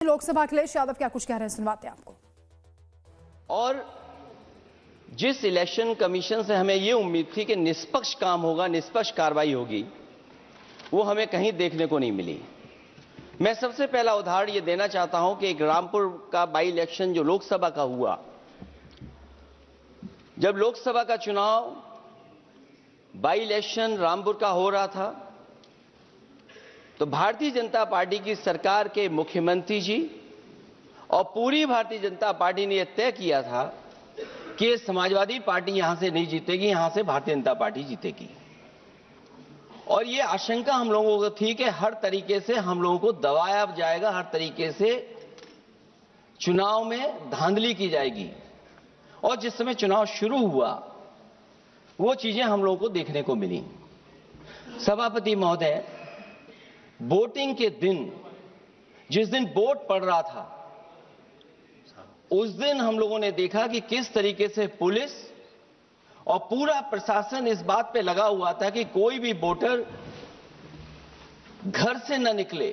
लोकसभा अखिलेश यादव क्या कुछ कह रहे हैं, सुनवाते हैं आपको। और जिस इलेक्शन कमीशन से हमें ये उम्मीद थी कि निष्पक्ष काम होगा, निष्पक्ष कार्रवाई होगी, वो हमें कहीं देखने को नहीं मिली। मैं सबसे पहला उदाहरण ये देना चाहता हूं कि एक रामपुर का बाई इलेक्शन जो लोकसभा का हुआ, जब लोकसभा का चुनाव बाई इलेक्शन रामपुर का हो रहा था, तो भारतीय जनता पार्टी की सरकार के मुख्यमंत्री जी और पूरी भारतीय जनता पार्टी ने यह तय किया था कि समाजवादी पार्टी यहां से नहीं जीतेगी, यहां से भारतीय जनता पार्टी जीतेगी। और यह आशंका हम लोगों को थी कि हर तरीके से हम लोगों को दबाया जाएगा, हर तरीके से चुनाव में धांधली की जाएगी। और जिस समय चुनाव शुरू हुआ, वो चीजें हम लोगों को देखने को मिली। सभापति महोदय, वोटिंग के दिन, जिस दिन वोट पड़ रहा था, उस दिन हम लोगों ने देखा कि किस तरीके से पुलिस और पूरा प्रशासन इस बात पे लगा हुआ था कि कोई भी वोटर घर से न निकले।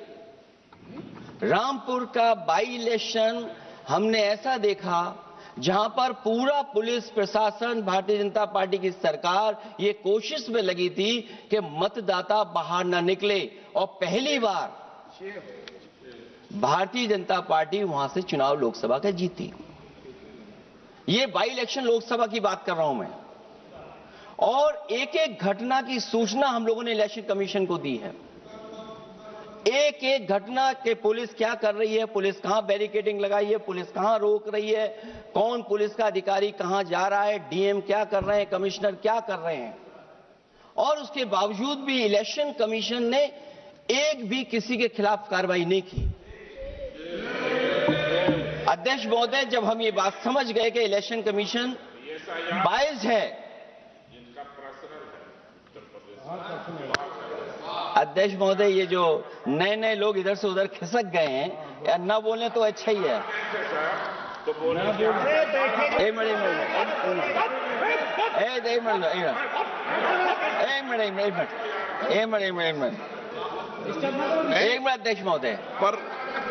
रामपुर का बाई इलेक्शन हमने ऐसा देखा जहां पर पूरा पुलिस प्रशासन, भारतीय जनता पार्टी की सरकार ये कोशिश में लगी थी कि मतदाता बाहर न निकले, और पहली बार भारतीय जनता पार्टी वहां से चुनाव लोकसभा का जीती। ये बाई इलेक्शन लोकसभा की बात कर रहा हूं मैं। और एक एक घटना की सूचना हम लोगों ने इलेक्शन कमीशन को दी है। एक एक घटना के पुलिस क्या कर रही है, पुलिस कहां बैरिकेडिंग लगाई है, पुलिस कहां रोक रही है, कौन पुलिस का अधिकारी कहां जा रहा है, डीएम क्या कर रहे हैं, कमिश्नर क्या कर रहे हैं। और उसके बावजूद भी इलेक्शन कमीशन ने एक भी किसी के खिलाफ कार्रवाई नहीं की। अध्यक्ष महोदय, जब हम ये बात समझ गए कि इलेक्शन कमीशन बायस्ड है, अध्यक्ष महोदय, ये जो नए नए लोग इधर से उधर खिसक गए हैं, या न बोले तो अच्छा ही है। एक मिनट अध्यक्ष महोदय, पर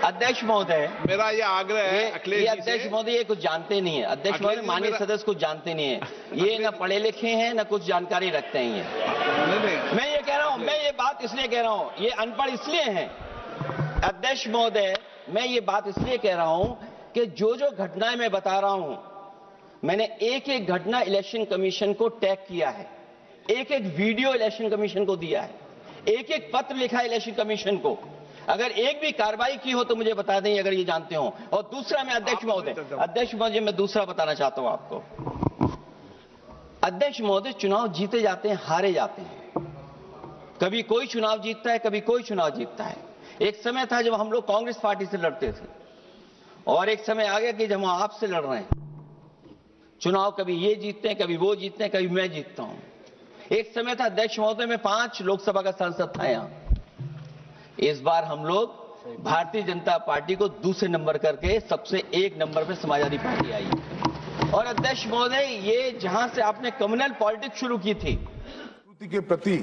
अध्यक्ष महोदय, मेरा ये आग्रह है अखिलेश जी, अध्यक्ष महोदय ये कुछ जानते नहीं है। अध्यक्ष महोदय, माननीय सदस्य कुछ जानते नहीं है। ये न पढ़े लिखे हैं, न कुछ जानकारी रखते हैं। ये मैं ये कह रहा हूं, मैं ये बात इसलिए कह रहा हूं, ये अनपढ़ इसलिए हैं। अध्यक्ष महोदय, मैं ये बात इसलिए कह रहा हूं कि जो जो घटनाएं मैं बता रहा हूं, मैंने एक एक घटना इलेक्शन कमीशन को टैग किया है, एक एक वीडियो इलेक्शन कमीशन को दिया है, एक एक पत्र लिखा है इलेक्शन कमीशन को। अगर एक भी कार्रवाई की हो तो मुझे बता दें, अगर ये जानते हो। और दूसरा, मैं अध्यक्ष महोदय, मैं दूसरा बताना चाहता हूं आपको। अध्यक्ष महोदय, चुनाव जीते जाते हैं, हारे जाते हैं। कभी कोई चुनाव जीतता है, कभी कोई चुनाव जीतता है। एक समय था जब हम लोग कांग्रेस पार्टी से लड़ते थे, और एक समय आ गया कि जब हम आपसे लड़ रहे हैं। चुनाव कभी ये जीतते हैं, कभी वो जीतते हैं, कभी मैं जीतता हूं। एक समय था अध्यक्ष महोदय, मैं 5 लोकसभा का सांसद था यहां। इस बार हम लोग भारतीय जनता पार्टी को दूसरे नंबर करके सबसे 1 नंबर पे समाजवादी पार्टी आई। और अध्यक्ष महोदय, ये जहां से आपने कम्युनल पॉलिटिक्स शुरू की थी के प्रति